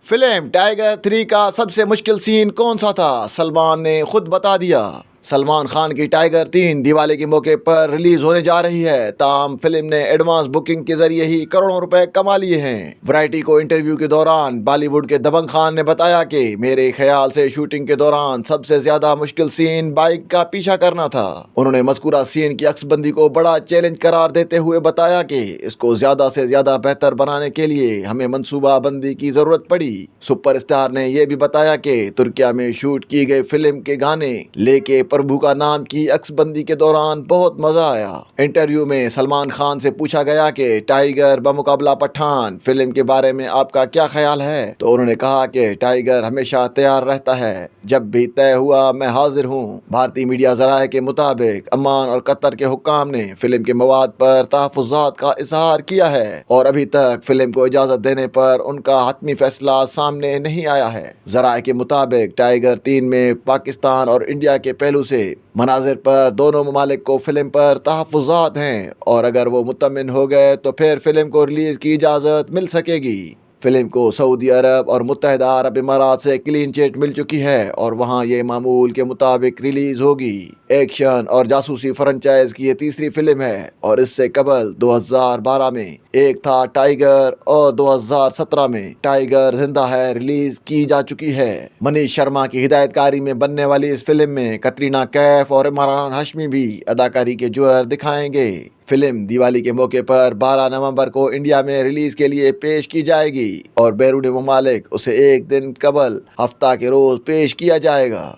Film tiger 3 का सबसे मुश्किल सीन कौन सा था? सलमान ने खुद बता दिया। सलमान खान की टाइगर 3 दिवाली के मौके पर रिलीज होने जा रही है। ताम फिल्म ने एडवांस बुकिंग के जरिए ही करोड़ों रुपए कमा लिए हैं। वैरायटी को इंटरव्यू के दौरान बॉलीवुड के दबंग खान ने बताया कि मेरे ख्याल से शूटिंग के दौरान सबसे ज्यादा मुश्किल सीन बाइक का पीछा करना था। उन्होंने मज़कूरा सीन की अक्सबंदी को बड़ा चैलेंज करार देते हुए बताया कि इसको ज्यादा से ज्यादा बेहतर बनाने के लिए हमें मंसूबा बंदी की जरूरत पड़ी। सुपरस्टार ने यह भी बताया कि तुर्किया में शूट की गई फिल्म के गाने लेके प्रभु का नाम की अक्सबंदी के दौरान बहुत मजा आया। इंटरव्यू में सलमान खान से पूछा गया कि टाइगर बमुकाबला पठान फिल्म के बारे में आपका क्या ख्याल है, तो उन्होंने कहा कि टाइगर हमेशा तैयार रहता है, जब भी तय हुआ मैं हाजिर हूँ। भारतीय मीडिया जराये के मुताबिक अमान और कतर के हुक्काम ने फिल्म के मवाद पर तहफुजात का इजहार किया है और अभी तक फिल्म को इजाजत देने पर उनका हतमी फैसला सामने नहीं आया है। जराये के मुताबिक टाइगर 3 में पाकिस्तान और इंडिया के पहलू से मनाजिर पर दोनों ममालिक को फिल्म पर तहफुजात हैं और अगर वो मुतमिन हो गए तो फिर फिल्म को रिलीज की इजाज़त मिल सकेगी। फिल्म को सऊदी अरब और मुत्तहिदा अरब इमारात से क्लीन चिट मिल चुकी है और वहां ये मामूल के मुताबिक रिलीज होगी। एक्शन और जासूसी फ्रेंचाइज की ये तीसरी फिल्म है और इससे कबल 2012 में एक था टाइगर और 2017 में टाइगर जिंदा है रिलीज की जा चुकी है। मनीष शर्मा की हिदायतकारी में बनने वाली इस फिल्म में कटरीना कैफ और इमरान हाशमी भी अदाकारी के जोहर दिखाएंगे। फिल्म दिवाली के मौके पर 12 नवंबर को इंडिया में रिलीज के लिए पेश की जाएगी और बैरून ममालिक उसे एक दिन कबल हफ्ता के रोज पेश किया जाएगा।